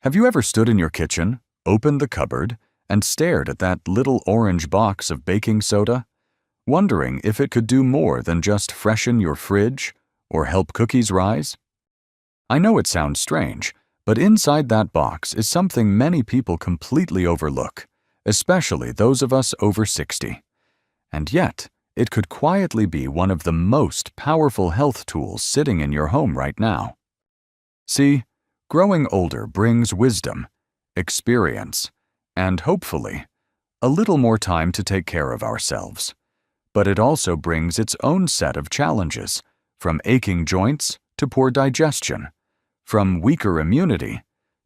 Have you ever stood in your kitchen, opened the cupboard, and stared at that little orange box of baking soda, wondering if it could do more than just freshen your fridge or help cookies rise? I know it sounds strange, but inside that box is something many people completely overlook, especially those of us over 60. And yet, it could quietly be one of the most powerful health tools sitting in your home right now. See, growing older brings wisdom, experience, and hopefully, a little more time to take care of ourselves. But it also brings its own set of challenges, from aching joints to poor digestion, from weaker immunity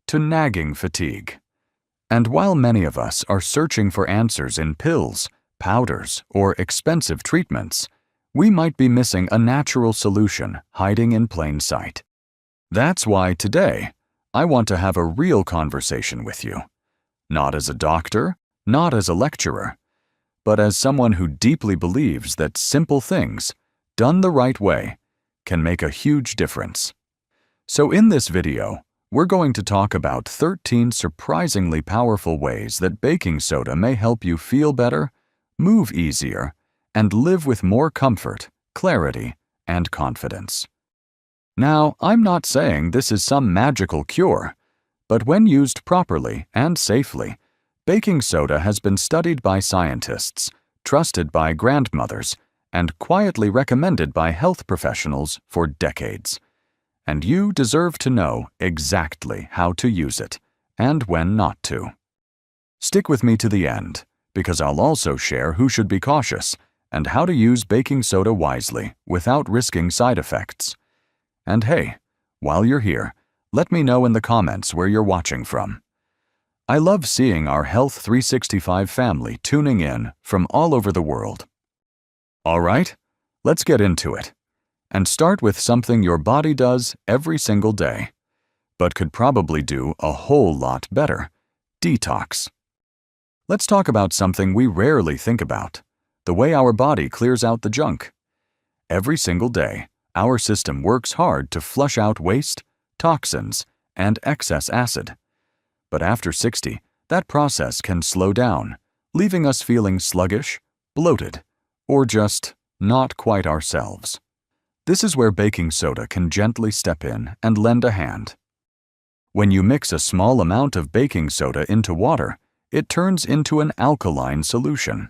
to nagging fatigue. And while many of us are searching for answers in pills, powders, or expensive treatments, we might be missing a natural solution hiding in plain sight. That's why today, I want to have a real conversation with you. Not as a doctor, not as a lecturer, but as someone who deeply believes that simple things, done the right way, can make a huge difference. So in this video, we're going to talk about 13 surprisingly powerful ways that baking soda may help you feel better, move easier, and live with more comfort, clarity, and confidence. Now, I'm not saying this is some magical cure, but when used properly and safely, baking soda has been studied by scientists, trusted by grandmothers, and quietly recommended by health professionals for decades. And you deserve to know exactly how to use it and when not to. Stick with me to the end, because I'll also share who should be cautious and how to use baking soda wisely without risking side effects. And hey, while you're here, let me know in the comments where you're watching from. I love seeing our Health 365 family tuning in from all over the world. All right, let's get into it. And start with something your body does every single day, but could probably do a whole lot better: detox. Let's talk about something we rarely think about: the way our body clears out the junk. Every single day, our system works hard to flush out waste, toxins, and excess acid. But after 60, that process can slow down, leaving us feeling sluggish, bloated, or just not quite ourselves. This is where baking soda can gently step in and lend a hand. When you mix a small amount of baking soda into water, it turns into an alkaline solution.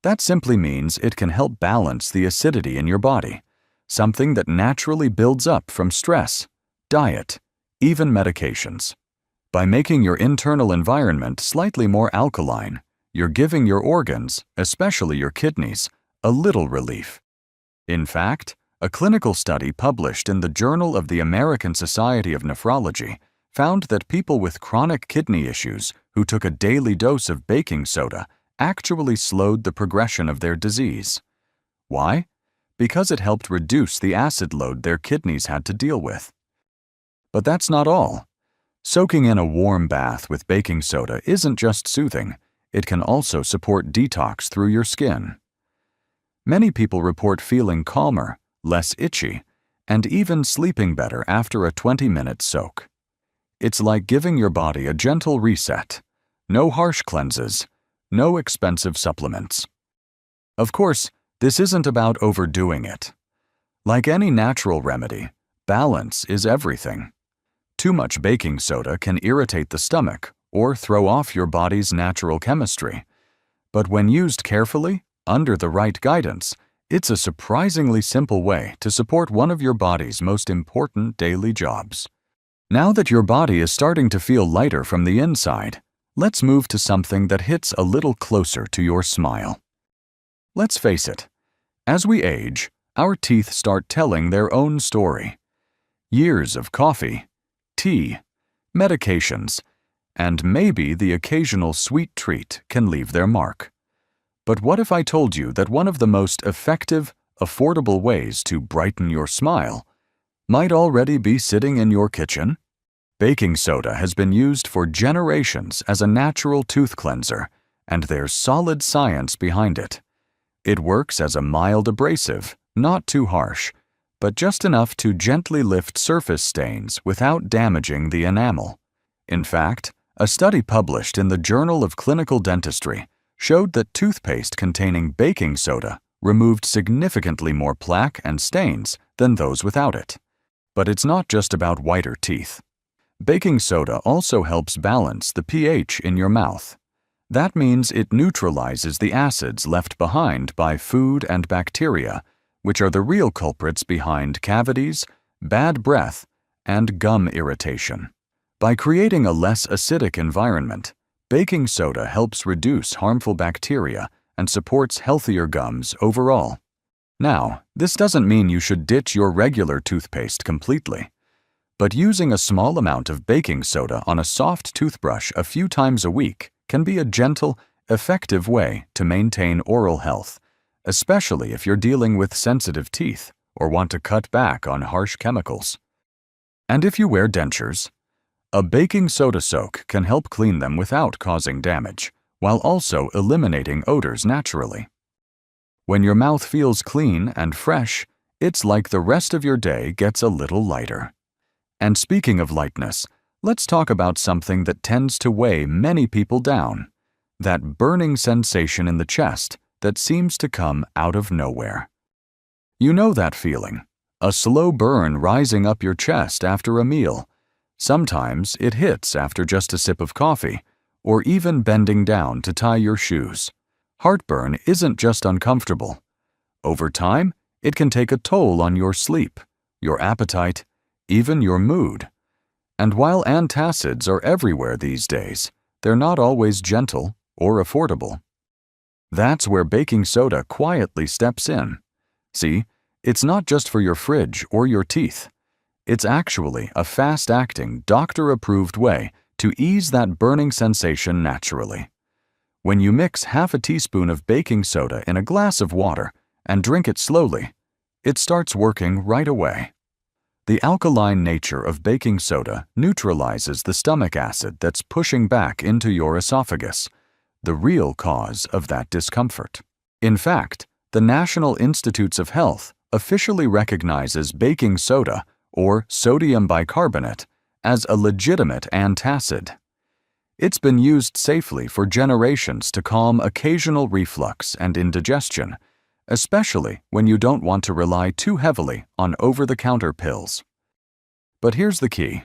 That simply means it can help balance the acidity in your body, something that naturally builds up from stress, diet, even medications. By making your internal environment slightly more alkaline, you're giving your organs, especially your kidneys, a little relief. In fact, a clinical study published in the Journal of the American Society of Nephrology found that people with chronic kidney issues who took a daily dose of baking soda actually slowed the progression of their disease. Why? Because it helped reduce the acid load their kidneys had to deal with. But that's not all. Soaking in a warm bath with baking soda isn't just soothing, it can also support detox through your skin. Many people report feeling calmer, less itchy, and even sleeping better after a 20-minute soak. It's like giving your body a gentle reset. No harsh cleanses, no expensive supplements. Of course, this isn't about overdoing it. Like any natural remedy, balance is everything. Too much baking soda can irritate the stomach or throw off your body's natural chemistry. But when used carefully, under the right guidance, it's a surprisingly simple way to support one of your body's most important daily jobs. Now that your body is starting to feel lighter from the inside, let's move to something that hits a little closer to your smile. Let's face it, as we age, our teeth start telling their own story. Years of coffee, tea, medications, and maybe the occasional sweet treat can leave their mark. But what if I told you that one of the most effective, affordable ways to brighten your smile might already be sitting in your kitchen? Baking soda has been used for generations as a natural tooth cleanser, and there's solid science behind it. It works as a mild abrasive, not too harsh, but just enough to gently lift surface stains without damaging the enamel. In fact, a study published in the Journal of Clinical Dentistry showed that toothpaste containing baking soda removed significantly more plaque and stains than those without it. But it's not just about whiter teeth. Baking soda also helps balance the pH in your mouth. That means it neutralizes the acids left behind by food and bacteria, which are the real culprits behind cavities, bad breath, and gum irritation. By creating a less acidic environment, baking soda helps reduce harmful bacteria and supports healthier gums overall. Now, this doesn't mean you should ditch your regular toothpaste completely. But using a small amount of baking soda on a soft toothbrush a few times a week can be a gentle, effective way to maintain oral health, especially if you're dealing with sensitive teeth or want to cut back on harsh chemicals. And if you wear dentures, a baking soda soak can help clean them without causing damage, while also eliminating odors naturally. When your mouth feels clean and fresh, it's like the rest of your day gets a little lighter. And speaking of lightness, let's talk about something that tends to weigh many people down, that burning sensation in the chest that seems to come out of nowhere. You know that feeling, a slow burn rising up your chest after a meal. Sometimes it hits after just a sip of coffee, or even bending down to tie your shoes. Heartburn isn't just uncomfortable. Over time, it can take a toll on your sleep, your appetite, even your mood. And while antacids are everywhere these days, they're not always gentle or affordable. That's where baking soda quietly steps in. See, it's not just for your fridge or your teeth. It's actually a fast-acting, doctor-approved way to ease that burning sensation naturally. When you mix half a teaspoon of baking soda in a glass of water and drink it slowly, it starts working right away. The alkaline nature of baking soda neutralizes the stomach acid that's pushing back into your esophagus, the real cause of that discomfort. In fact, the National Institutes of Health officially recognizes baking soda, or sodium bicarbonate, as a legitimate antacid. It's been used safely for generations to calm occasional reflux and indigestion, especially when you don't want to rely too heavily on over-the-counter pills. But here's the key.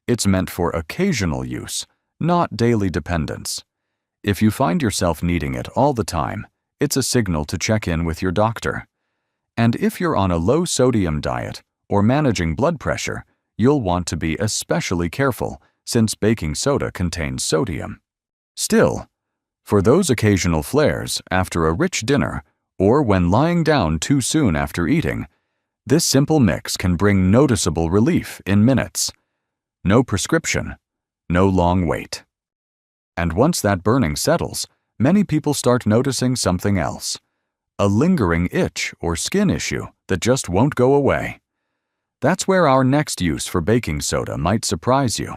It's meant for occasional use, not daily dependence. If you find yourself needing it all the time, it's a signal to check in with your doctor. And if you're on a low-sodium diet or managing blood pressure, you'll want to be especially careful since baking soda contains sodium. Still, for those occasional flares after a rich dinner or when lying down too soon after eating, this simple mix can bring noticeable relief in minutes. No prescription, no long wait. And once that burning settles, many people start noticing something else, a lingering itch or skin issue that just won't go away. That's where our next use for baking soda might surprise you.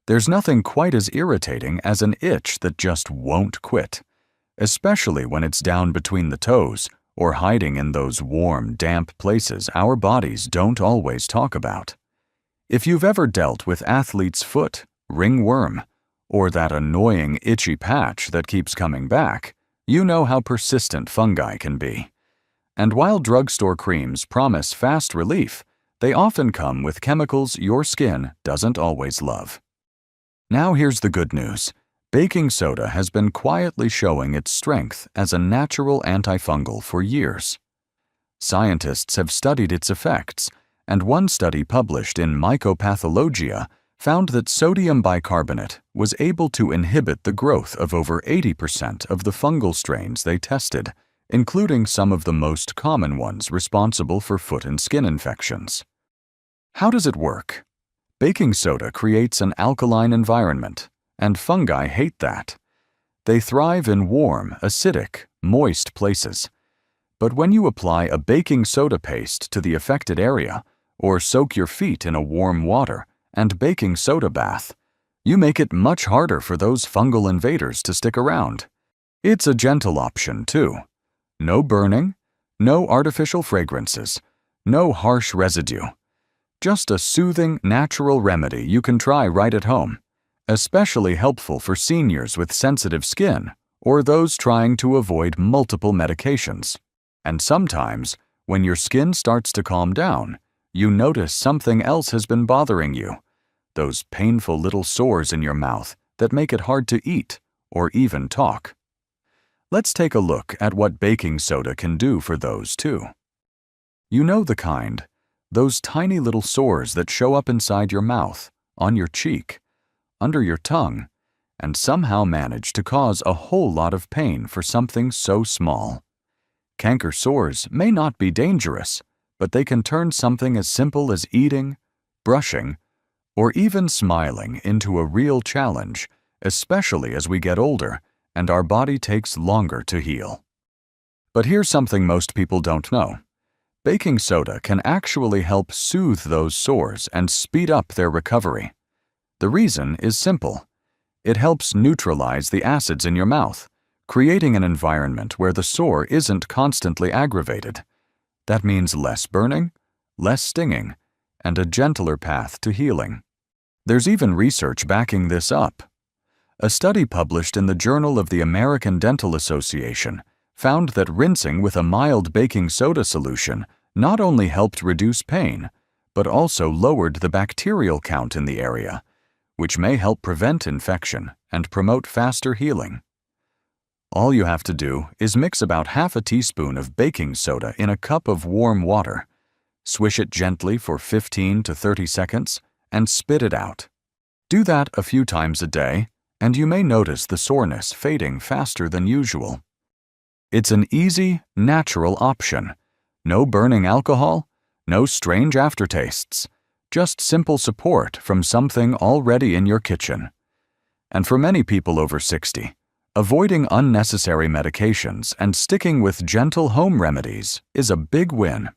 There's nothing quite as irritating as an itch that just won't quit, especially when it's down between the toes or hiding in those warm, damp places our bodies don't always talk about. If you've ever dealt with athlete's foot, ringworm, or that annoying itchy patch that keeps coming back, you know how persistent fungi can be. And while drugstore creams promise fast relief, they often come with chemicals your skin doesn't always love. Now here's the good news. Baking soda has been quietly showing its strength as a natural antifungal for years. Scientists have studied its effects, and one study published in Mycopathologia found that sodium bicarbonate was able to inhibit the growth of over 80% of the fungal strains they tested, including some of the most common ones responsible for foot and skin infections. How does it work? Baking soda creates an alkaline environment, and fungi hate that. They thrive in warm, acidic, moist places. But when you apply a baking soda paste to the affected area, or soak your feet in a warm water and baking soda bath, you make it much harder for those fungal invaders to stick around. It's a gentle option, too. No burning, no artificial fragrances, no harsh residue. Just a soothing, natural remedy you can try right at home, especially helpful for seniors with sensitive skin or those trying to avoid multiple medications. And sometimes, when your skin starts to calm down, you notice something else has been bothering you. Those painful little sores in your mouth that make it hard to eat or even talk. Let's take a look at what baking soda can do for those too. You know the kind, those tiny little sores that show up inside your mouth, on your cheek, under your tongue, and somehow manage to cause a whole lot of pain for something so small. Canker sores may not be dangerous, but they can turn something as simple as eating, brushing, or even smiling into a real challenge, especially as we get older and our body takes longer to heal. But here's something most people don't know. Baking soda can actually help soothe those sores and speed up their recovery. The reason is simple. It helps neutralize the acids in your mouth, creating an environment where the sore isn't constantly aggravated. That means less burning, less stinging, and a gentler path to healing. There's even research backing this up. A study published in the Journal of the American Dental Association found that rinsing with a mild baking soda solution not only helped reduce pain, but also lowered the bacterial count in the area, which may help prevent infection and promote faster healing. All you have to do is mix about half a teaspoon of baking soda in a cup of warm water, swish it gently for 15 to 30 seconds, and spit it out. Do that a few times a day, and you may notice the soreness fading faster than usual. It's an easy, natural option. No burning alcohol, no strange aftertastes, just simple support from something already in your kitchen. And for many people over 60, avoiding unnecessary medications and sticking with gentle home remedies is a big win.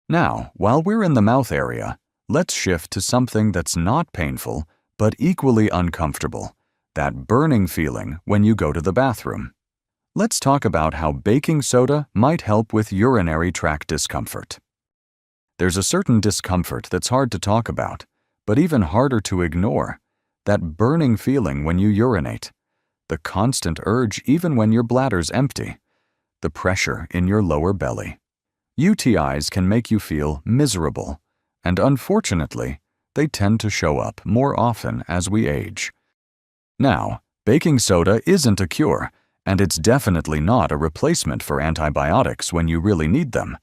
Now, while we're in the mouth area, let's shift to something that's not painful but equally uncomfortable. That burning feeling when you go to the bathroom. Let's talk about how baking soda might help with urinary tract discomfort. There's a certain discomfort that's hard to talk about, but even harder to ignore. That burning feeling when you urinate. The constant urge even when your bladder's empty. The pressure in your lower belly. UTIs can make you feel miserable, and unfortunately, they tend to show up more often as we age. Now, baking soda isn't a cure, and it's definitely not a replacement for antibiotics when you really need them.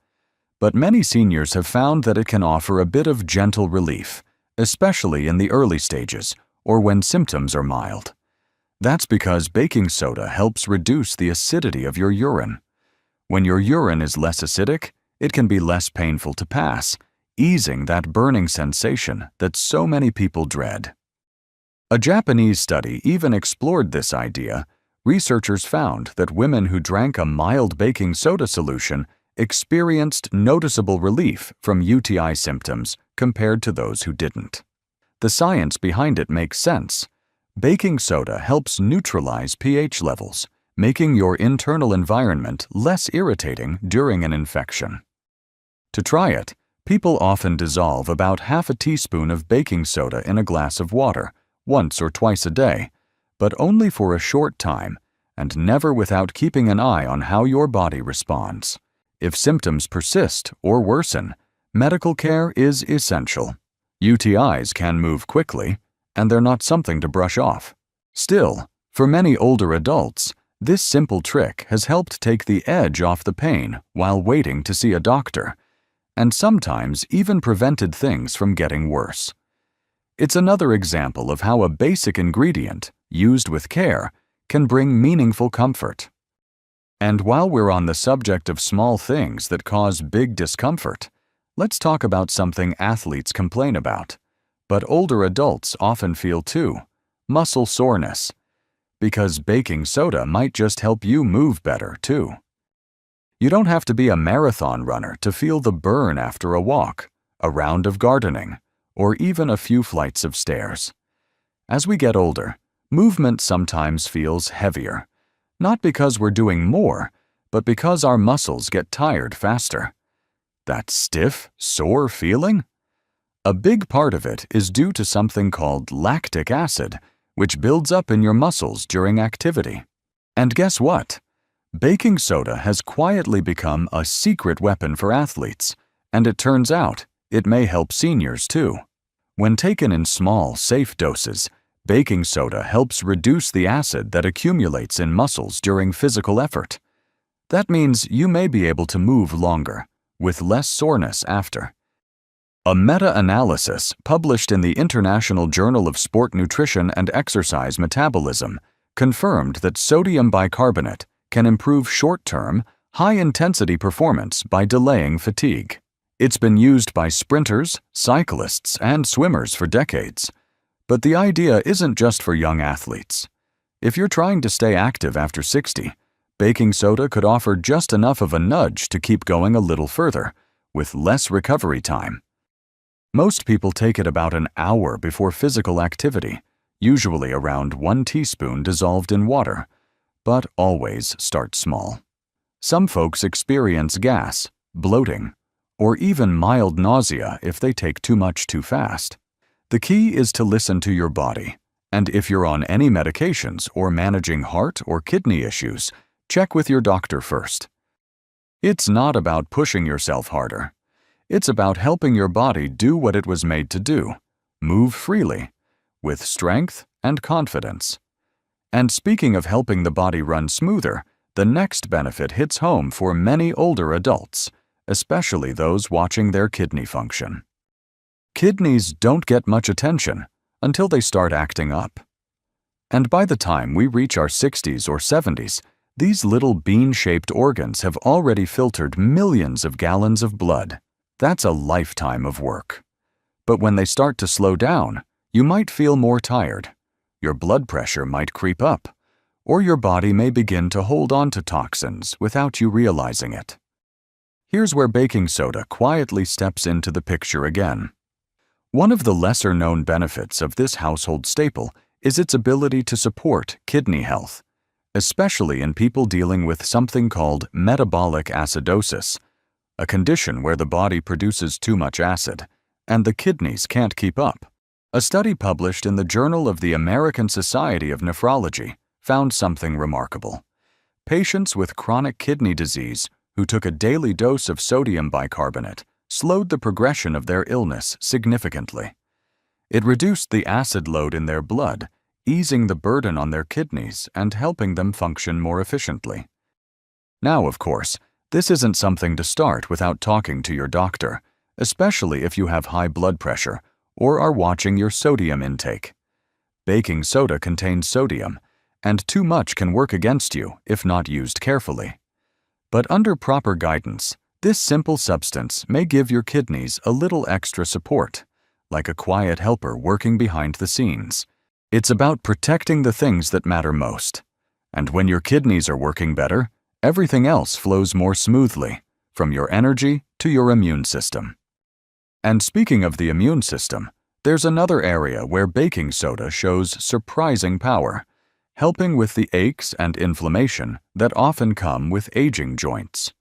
But many seniors have found that it can offer a bit of gentle relief, especially in the early stages or when symptoms are mild. That's because baking soda helps reduce the acidity of your urine. When your urine is less acidic, it can be less painful to pass, easing that burning sensation that so many people dread. A Japanese study even explored this idea. Researchers found that women who drank a mild baking soda solution experienced noticeable relief from UTI symptoms compared to those who didn't. The science behind it makes sense. Baking soda helps neutralize pH levels, making your internal environment less irritating during an infection. To try it, people often dissolve about half a teaspoon of baking soda in a glass of water, once or twice a day, but only for a short time, and never without keeping an eye on how your body responds. If symptoms persist or worsen, medical care is essential. UTIs can move quickly, and they're not something to brush off. Still, for many older adults, this simple trick has helped take the edge off the pain while waiting to see a doctor, and sometimes even prevented things from getting worse. It's another example of how a basic ingredient, used with care, can bring meaningful comfort. And while we're on the subject of small things that cause big discomfort, let's talk about something athletes complain about, but older adults often feel too: muscle soreness. Because baking soda might just help you move better too. You don't have to be a marathon runner to feel the burn after a walk, a round of gardening, or even a few flights of stairs. As we get older, movement sometimes feels heavier, not because we're doing more, but because our muscles get tired faster. That stiff, sore feeling? A big part of it is due to something called lactic acid which builds up in your muscles during activity. And guess what? Baking soda has quietly become a secret weapon for athletes, and it turns out it may help seniors too. When taken in small, safe doses, baking soda helps reduce the acid that accumulates in muscles during physical effort. That means you may be able to move longer, with less soreness after. A meta-analysis published in the International Journal of Sport Nutrition and Exercise Metabolism confirmed that sodium bicarbonate can improve short-term, high-intensity performance by delaying fatigue. It's been used by sprinters, cyclists, and swimmers for decades. But the idea isn't just for young athletes. If you're trying to stay active after 60, baking soda could offer just enough of a nudge to keep going a little further, with less recovery time. Most people take it about an hour before physical activity, usually around 1 teaspoon dissolved in water, but always start small. Some folks experience gas, bloating, or even mild nausea if they take too much too fast. The key is to listen to your body, and if you're on any medications or managing heart or kidney issues, check with your doctor first. It's not about pushing yourself harder. It's about helping your body do what it was made to do, move freely, with strength and confidence. And speaking of helping the body run smoother, the next benefit hits home for many older adults, especially those watching their kidney function. Kidneys don't get much attention until they start acting up. And by the time we reach our 60s or 70s, these little bean-shaped organs have already filtered millions of gallons of blood. That's a lifetime of work. But when they start to slow down, you might feel more tired. Your blood pressure might creep up, or your body may begin to hold on to toxins without you realizing it. Here's where baking soda quietly steps into the picture again. One of the lesser-known benefits of this household staple is its ability to support kidney health, especially in people dealing with something called metabolic acidosis, a condition where the body produces too much acid, and the kidneys can't keep up. A study published in the Journal of the American Society of Nephrology found something remarkable. Patients with chronic kidney disease who took a daily dose of sodium bicarbonate slowed the progression of their illness significantly. It reduced the acid load in their blood, easing the burden on their kidneys and helping them function more efficiently. Now, of course, this isn't something to start without talking to your doctor, especially if you have high blood pressure or are watching your sodium intake. Baking soda contains sodium, and too much can work against you if not used carefully. But under proper guidance, this simple substance may give your kidneys a little extra support, like a quiet helper working behind the scenes. It's about protecting the things that matter most. And when your kidneys are working better, everything else flows more smoothly, from your energy to your immune system. And speaking of the immune system, there's another area where baking soda shows surprising power, helping with the aches and inflammation that often come with aging joints.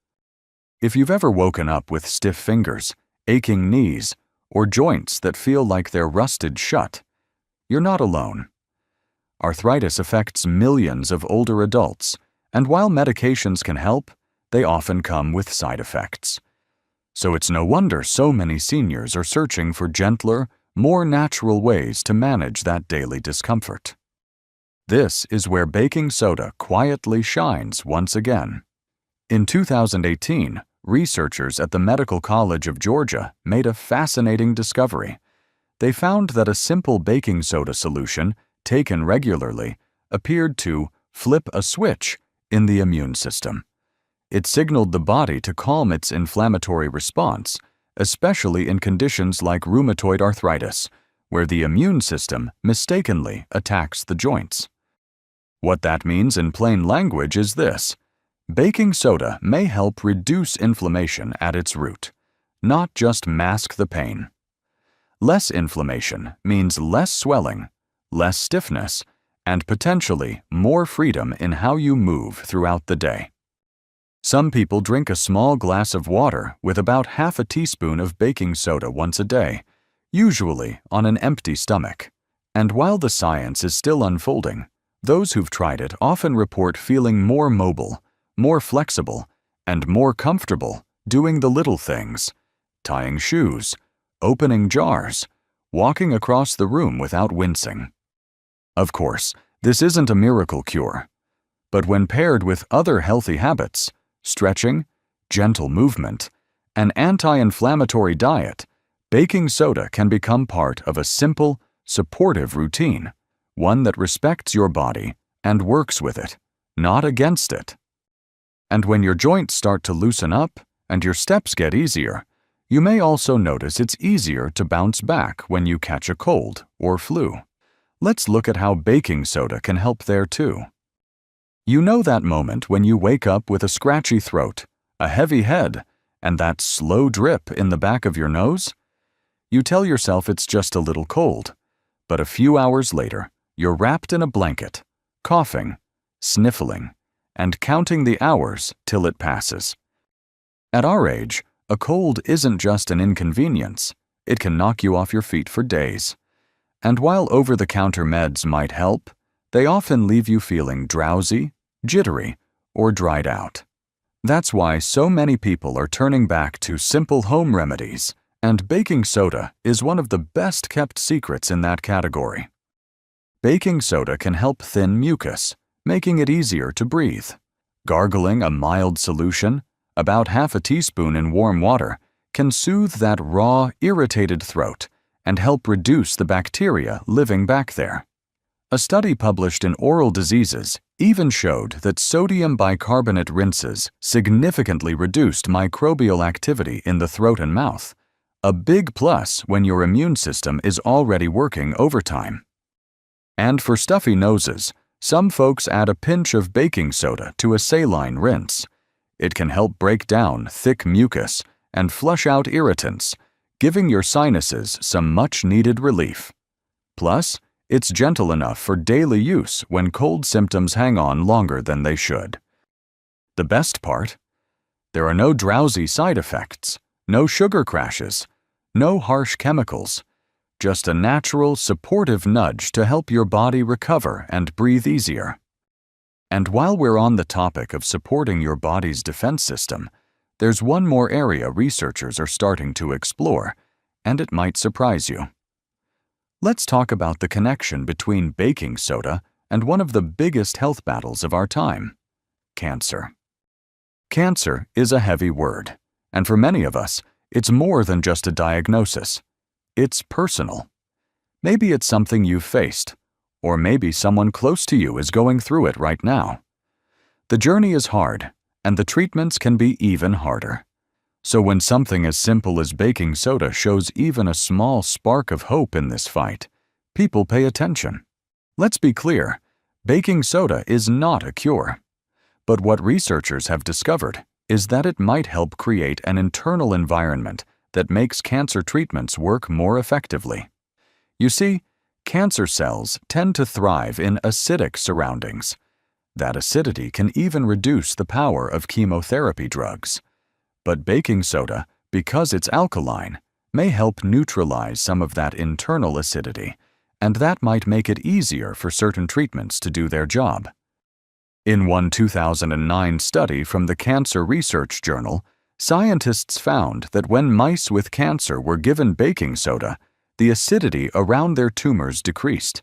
If you've ever woken up with stiff fingers, aching knees, or joints that feel like they're rusted shut, you're not alone. Arthritis affects millions of older adults, and while medications can help, they often come with side effects. So it's no wonder so many seniors are searching for gentler, more natural ways to manage that daily discomfort. This is where baking soda quietly shines once again. In 2018, researchers at the Medical College of Georgia made a fascinating discovery. They found that a simple baking soda solution, taken regularly, appeared to flip a switch in the immune system. It signaled the body to calm its inflammatory response, especially in conditions like rheumatoid arthritis, where the immune system mistakenly attacks the joints. What that means in plain language is this: baking soda may help reduce inflammation at its root, not just mask the pain. Less inflammation means less swelling, less stiffness, and potentially more freedom in how you move throughout the day. Some people drink a small glass of water with about half a teaspoon of baking soda once a day, usually on an empty stomach, And while the science is still unfolding, those who've tried it often report feeling more mobile, more flexible, and more comfortable doing the little things: tying shoes, opening jars, walking across the room without wincing. Of course, this isn't a miracle cure, but when paired with other healthy habits, stretching, gentle movement, an anti-inflammatory diet, baking soda can become part of a simple, supportive routine, one that respects your body and works with it, not against it. And when your joints start to loosen up and your steps get easier, you may also notice it's easier to bounce back when you catch a cold or flu. Let's look at how baking soda can help there too. You know that moment when you wake up with a scratchy throat, a heavy head, and that slow drip in the back of your nose? You tell yourself it's just a little cold, but a few hours later, you're wrapped in a blanket, coughing, sniffling, and counting the hours till it passes. At our age, a cold isn't just an inconvenience, it can knock you off your feet for days. And while over-the-counter meds might help, they often leave you feeling drowsy, jittery, or dried out. That's why so many people are turning back to simple home remedies, and baking soda is one of the best-kept secrets in that category. Baking soda can help thin mucus, making it easier to breathe. Gargling a mild solution, about half a teaspoon in warm water, can soothe that raw, irritated throat and help reduce the bacteria living back there. A study published in Oral Diseases even showed that sodium bicarbonate rinses significantly reduced microbial activity in the throat and mouth, a big plus when your immune system is already working overtime. And for stuffy noses, some folks add a pinch of baking soda to a saline rinse. It can help break down thick mucus and flush out irritants, giving your sinuses some much-needed relief. Plus, it's gentle enough for daily use when cold symptoms hang on longer than they should. The best part? There are no drowsy side effects, no sugar crashes, no harsh chemicals, just a natural, supportive nudge to help your body recover and breathe easier. And while we're on the topic of supporting your body's defense system, there's one more area researchers are starting to explore, and it might surprise you. Let's talk about the connection between baking soda and one of the biggest health battles of our time: cancer. Cancer is a heavy word, and for many of us, it's more than just a diagnosis. It's personal. Maybe it's something you've faced, or maybe someone close to you is going through it right now. The journey is hard, and the treatments can be even harder. So when something as simple as baking soda shows even a small spark of hope in this fight, people pay attention. Let's be clear, baking soda is not a cure. But what researchers have discovered is that it might help create an internal environment that makes cancer treatments work more effectively. You see, cancer cells tend to thrive in acidic surroundings. That acidity can even reduce the power of chemotherapy drugs. But baking soda, because it's alkaline, may help neutralize some of that internal acidity, and that might make it easier for certain treatments to do their job. In one 2009 study from the Cancer Research Journal, scientists found that when mice with cancer were given baking soda, the acidity around their tumors decreased.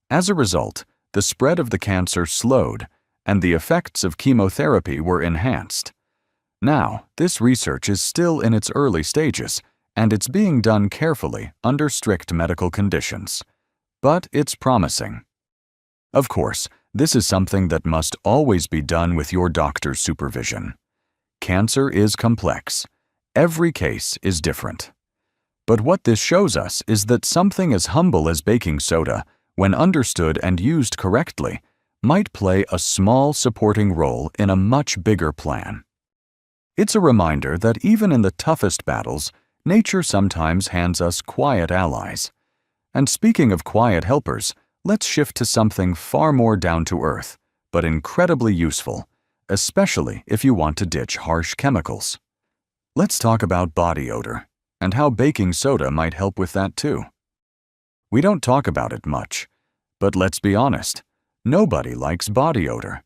As a result, the spread of the cancer slowed, and the effects of chemotherapy were enhanced. Now, this research is still in its early stages, and it's being done carefully under strict medical conditions. But it's promising. Of course, this is something that must always be done with your doctor's supervision. Cancer is complex. Every case is different. But what this shows us is that something as humble as baking soda, when understood and used correctly, might play a small supporting role in a much bigger plan. It's a reminder that even in the toughest battles, nature sometimes hands us quiet allies. And speaking of quiet helpers, let's shift to something far more down-to-earth, but incredibly useful, especially if you want to ditch harsh chemicals. Let's talk about body odor, and how baking soda might help with that too. We don't talk about it much, but let's be honest, nobody likes body odor.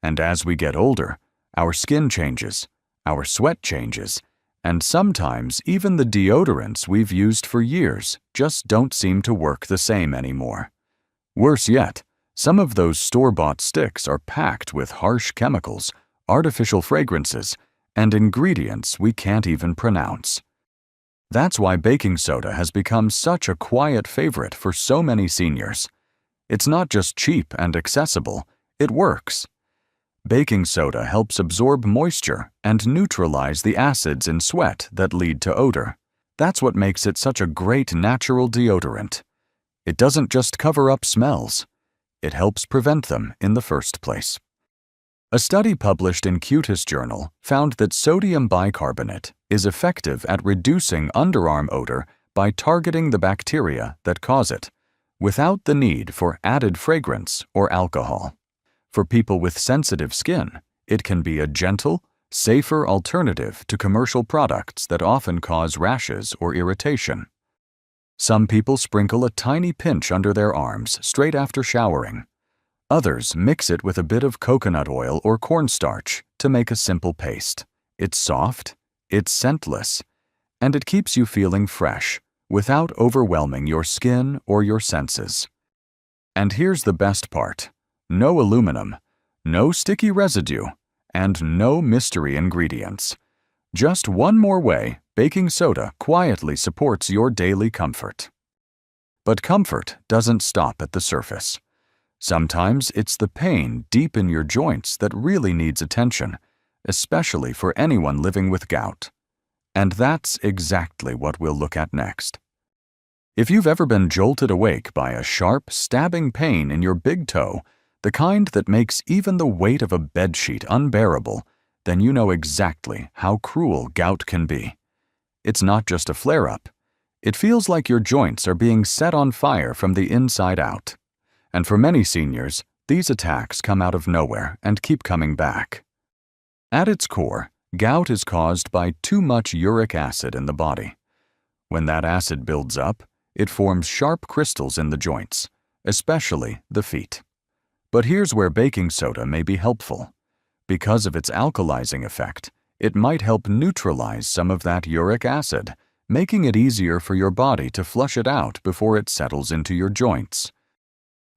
And as we get older, our skin changes, our sweat changes, and sometimes even the deodorants we've used for years just don't seem to work the same anymore. Worse yet, some of those store-bought sticks are packed with harsh chemicals, artificial fragrances, and ingredients we can't even pronounce. That's why baking soda has become such a quiet favorite for so many seniors. It's not just cheap and accessible, it works. Baking soda helps absorb moisture and neutralize the acids in sweat that lead to odor. That's what makes it such a great natural deodorant. It doesn't just cover up smells, it helps prevent them in the first place. A study published in Cutis Journal found that sodium bicarbonate is effective at reducing underarm odor by targeting the bacteria that cause it, without the need for added fragrance or alcohol. For people with sensitive skin, it can be a gentle, safer alternative to commercial products that often cause rashes or irritation. Some people sprinkle a tiny pinch under their arms straight after showering. Others mix it with a bit of coconut oil or cornstarch to make a simple paste. It's soft, it's scentless, and it keeps you feeling fresh without overwhelming your skin or your senses. And here's the best part. No aluminum, no sticky residue, and no mystery ingredients. Just one more way baking soda quietly supports your daily comfort. But comfort doesn't stop at the surface. Sometimes it's the pain deep in your joints that really needs attention, especially for anyone living with gout. And that's exactly what we'll look at next. If you've ever been jolted awake by a sharp, stabbing pain in your big toe, the kind that makes even the weight of a bedsheet unbearable, then you know exactly how cruel gout can be. It's not just a flare-up. It feels like your joints are being set on fire from the inside out. And for many seniors, these attacks come out of nowhere and keep coming back. At its core, gout is caused by too much uric acid in the body. When that acid builds up, it forms sharp crystals in the joints, especially the feet. But here's where baking soda may be helpful. Because of its alkalizing effect, it might help neutralize some of that uric acid, making it easier for your body to flush it out before it settles into your joints.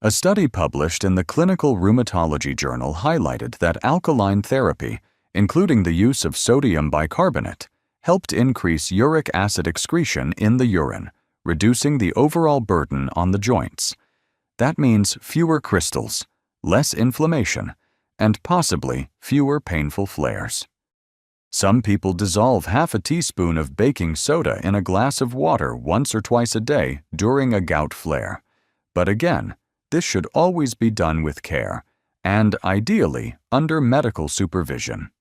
A study published in the Clinical Rheumatology Journal highlighted that alkaline therapy, including the use of sodium bicarbonate, helped increase uric acid excretion in the urine, reducing the overall burden on the joints. That means fewer crystals, less inflammation, and possibly fewer painful flares. Some people dissolve half a teaspoon of baking soda in a glass of water once or twice a day during a gout flare. But again, this should always be done with care, and ideally under medical supervision.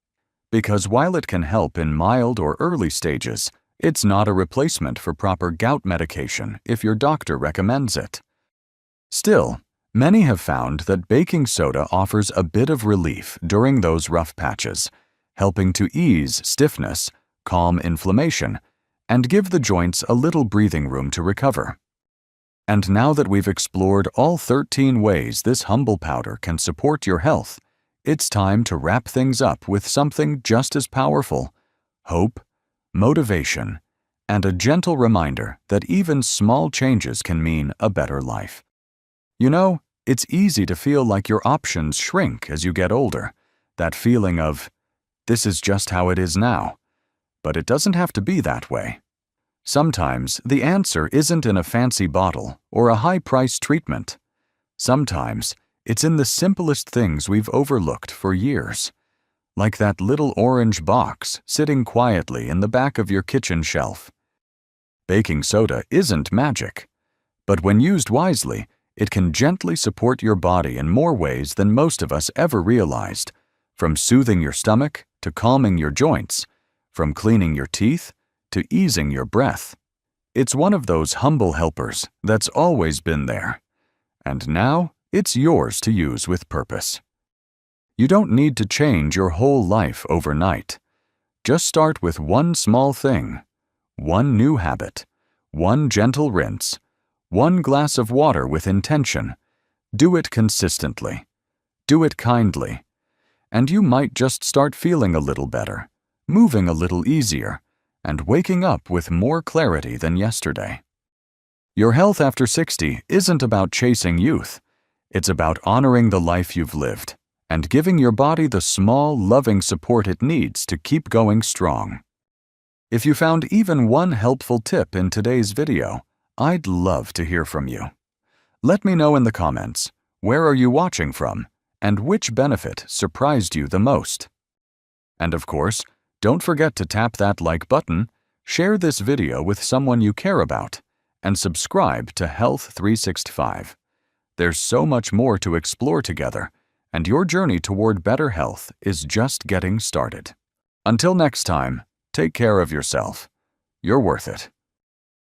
Because while it can help in mild or early stages, it's not a replacement for proper gout medication if your doctor recommends it. Still, many have found that baking soda offers a bit of relief during those rough patches, helping to ease stiffness, calm inflammation, and give the joints a little breathing room to recover. And now that we've explored all 13 ways this humble powder can support your health, it's time to wrap things up with something just as powerful: hope, motivation, and a gentle reminder that even small changes can mean a better life. You know, it's easy to feel like your options shrink as you get older, that feeling of, this is just how it is now. But it doesn't have to be that way. Sometimes the answer isn't in a fancy bottle or a high-priced treatment. Sometimes it's in the simplest things we've overlooked for years, like that little orange box sitting quietly in the back of your kitchen shelf. Baking soda isn't magic, but when used wisely, it can gently support your body in more ways than most of us ever realized, from soothing your stomach to calming your joints, from cleaning your teeth to easing your breath. It's one of those humble helpers that's always been there, and now it's yours to use with purpose. You don't need to change your whole life overnight. Just start with one small thing, one new habit, one gentle rinse, 1 glass of water with intention. Do it consistently. Do it kindly. And you might just start feeling a little better, moving a little easier, and waking up with more clarity than yesterday. Your health after 60 isn't about chasing youth. It's about honoring the life you've lived and giving your body the small, loving support it needs to keep going strong. If you found even one helpful tip in today's video, I'd love to hear from you. Let me know in the comments, where are you watching from, and which benefit surprised you the most? And of course, don't forget to tap that like button, share this video with someone you care about, and subscribe to Health 365. There's so much more to explore together, and your journey toward better health is just getting started. Until next time, take care of yourself. You're worth it.